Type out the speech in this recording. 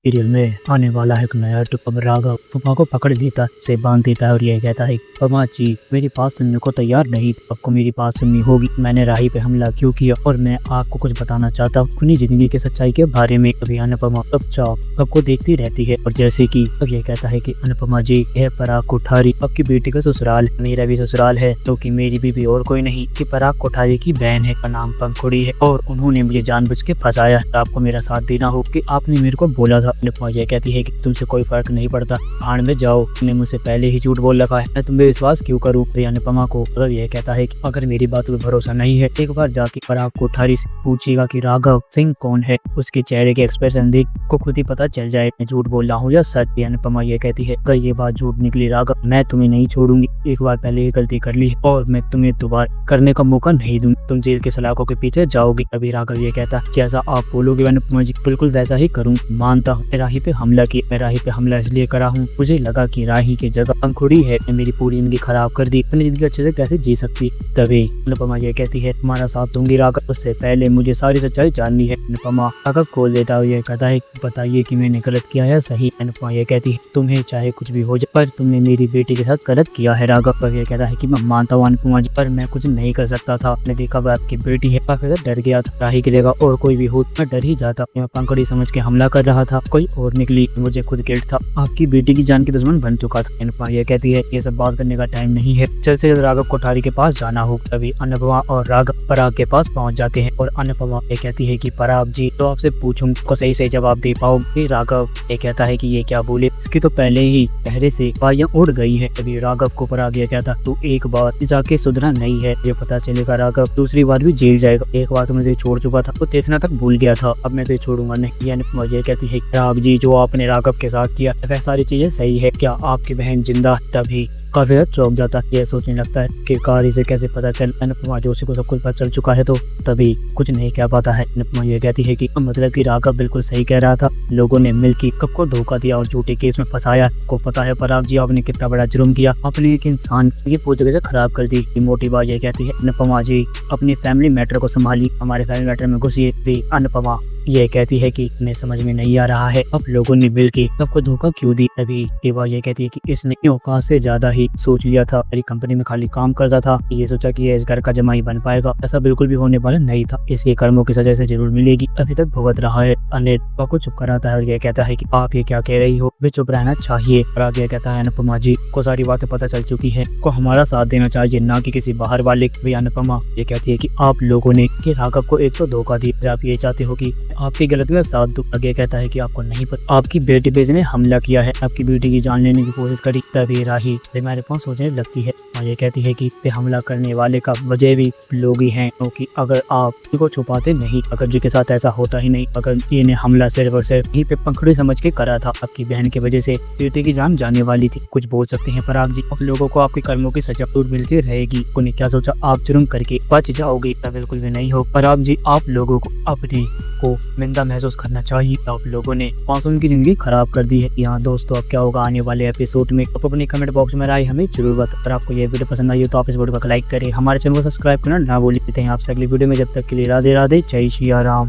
Serial में आने वाला है एक नया तो अब राघव पमा को पकड़ लेता से बांध देता है और ये कहता है पमा जी मेरी बात सुनने को तैयार नहीं, आपको मेरी बात सुननी होगी। मैंने राही पे हमला क्यों किया और मैं आपको कुछ बताना चाहता हूँ अपनी जिंदगी की सच्चाई के बारे में। अभी अनुपमा चुपचाप आपको देखती रहती है और जैसे कि अब ये कहता है कि अनुपमा जी यह पराग कोठारी आपकी बेटी का ससुराल, मेरा भी ससुराल है क्योंकि मेरी बीबी और कोई नहीं कि पराग कोठारी की बहन है, का नाम पंखुड़ी है और उन्होंने मुझे जानबूझ के फंसाया। आपको मेरा साथ देना हो कि आपने मेरे को बोला था। अनुपमा ये कहती है कि तुमसे कोई फर्क नहीं पड़ता, भाड़ में जाओ, तुमने मुझसे पहले ही झूठ बोल रखा है, मैं तुम्हें विश्वास क्यों करूँ। अनुपमा को अगर यह कहता है कि अगर मेरी बात पे भरोसा नहीं है एक बार जाके पराग कोठारी से पूछेगा कि राघव सिंह कौन है, उसके चेहरे के एक्सप्रेशन देख को खुद ही पता चल जाए मैं झूठ बोल रहा हूँ या सच। अनुपमा ये कहती है अगर ये बात झूठ निकली राघव मैं तुम्हें नहीं छोड़ूंगी, एक बार पहले ये गलती कर ली और मैं तुम्हें दोबारा करने का मौका नहीं दूंगी, तुम जेल के सलाखों के पीछे जाओगे। अभी राघव ये कहता है जैसा आप बोलोगे अनुपमा जी बिल्कुल वैसा ही करूँ, मानता हूँ राही पे हमला किया, मैं राही पे हमला इसलिए करा हूँ मुझे लगा कि राही की जगह पंखुड़ी है, मेरी पूरी जिंदगी खराब कर दी, अपनी जिंदगी अच्छे से कैसे जी सकती। तभी अनुपमा ये कहती है तुम्हारा साथ दूंगी राघव, उससे पहले मुझे सारी सच्चाई जाननी है। अनुपमा राघव खोल देता है, ये कहता है बताइए कि मैंने गलत किया है सही। अनुपमा ये कहती है तुम्हें चाहे कुछ भी हो जाए पर तुमने मेरी बेटी के साथ गलत किया है राघव। पर ये कहता है कि मैं मानता हूँ अनुपमा जी पर मैं कुछ नहीं कर सकता था, मैंने देखा वो आपकी बेटी है, काफी डर गया था, राही की जगह और कोई भी हो मैं डर ही जाता, मैं पंखुड़ी समझ के हमला कर रहा था, कोई और निकली, मुझे खुद गिल्ट था, आपकी बेटी की जान की दुश्मन बन चुका था। अनुपमा ये कहती है ये सब बात करने का टाइम नहीं है, जल्द से जल्द राघव कोठारी के पास जाना हो। तभी अनुपमा और राघव पराग के पास पहुंच जाते हैं और अनुपमा ये कहती है कि पराग जी तो आपसे पूछूंगी को सही से जवाब दे पाओगे। राघव ये कहता है कि ये क्या बोले, इसकी तो पहले ही पहरे से बाइयां उड़ गई है। तभी राघव को पराग ये कहता तू एक बार जाके सुधरा नहीं है, ये पता चलेगा राघव दूसरी बार भी जेल जाएगा, एक बार तो मुझे छोड़ चुका था तो देखना तक भूल गया था, अब मैं तुझे छोड़ूंगा नहीं। अनुपमा ये कहती है राघव जी जो आपने राघव के साथ किया वह सारी चीजें सही है, क्या आपकी बहन जिंदा। तभी काफी चौंक जाता है, ये सोचने लगता है कि कार इसे कैसे पता चल। अनुपमा जोशी को सब कुछ पता चल चुका है तो तभी कुछ नहीं कह पाता है। अनुपमा ये कहती है कि मतलब कि राघव बिल्कुल सही कह रहा था, लोगों ने मिलकर कब को धोखा दिया और झूठे केस में फंसाया। को पता है पराग जी आपने कितना बड़ा जुर्म किया, आपने एक इंसान की पूरी जगह से खराब कर दी। मोटी बात ये कहती है अनुपमा जी अपनी फैमिली मैटर को संभाली, हमारे फैमिली मैटर में घुसी। अनुपमा ये कहती है कि मैं समझ में नहीं आ रहा है अब लोगों ने मिलकर सबको धोखा क्यों दी। तभी ये कहती है कि इसने औकात से ज्यादा ही सोच लिया था, मेरी कंपनी में खाली काम करता था, ये सोचा कि ये इस घर का जमाई बन पाएगा, ऐसा बिल्कुल भी होने वाला नहीं था, इसके कर्मों की सजा से जरूर मिलेगी, अभी तक भुगत रहा है। अनिल को चुप कराता है और ये कहता है कि आप ये क्या कह रही हो, वे चुप रहना चाहिए। और आगे कहता है अनुपमा जी को सारी बातें पता चल चुकी है, को हमारा साथ देना चाहिए ना कि किसी बाहर वाले। अनुपमा ये कहती है कि आप लोगों ने कि राघव को एक तो धोखा दिया, आप ये चाहते हो कि आपकी गलती में साथ दूं। आगे कहता है कि आपको नहीं पता आपकी बेटी पे ने हमला किया है, आपकी बेटी की जान लेने की कोशिश करी। तभी राही मेरे पास सोचने लगती है और ये कहती है कि हमला करने वाले का वजह भी लोग ही हैं, क्योंकि अगर आप को छुपाते नहीं, अगर जी के साथ ऐसा होता ही नहीं, अगर ये हमला सिर्फ और सिर्फ यहीं पे पंखुड़ी समझ के करा था, आपकी बहन की वजह से बेटी की जान जाने वाली थी, कुछ बोल सकते हैं पराग जी, आप लोगों को आपके कर्मों की सजा जरूर मिलती रहेगी। उन्हें क्या सोचा आप जुर्म करके बच जाओगे, बिल्कुल भी नहीं हो पराग जी, आप लोगों को अपने को निंदा महसूस करना चाहिए, आप लोगों ने मासूम की जिंदगी खराब कर दी है। यहाँ दोस्तों अब क्या होगा आने वाले एपिसोड में, आप अपने कमेंट बॉक्स में राय हमें जरूर बताएं। अगर आपको ये वीडियो पसंद आई हो तो आप इस वीडियो को लाइक करें, हमारे चैनल को सब्सक्राइब करना ना भूलिए। आपसे अगली वीडियो में, जब तक के लिए राधे राधे, जय श्री राम।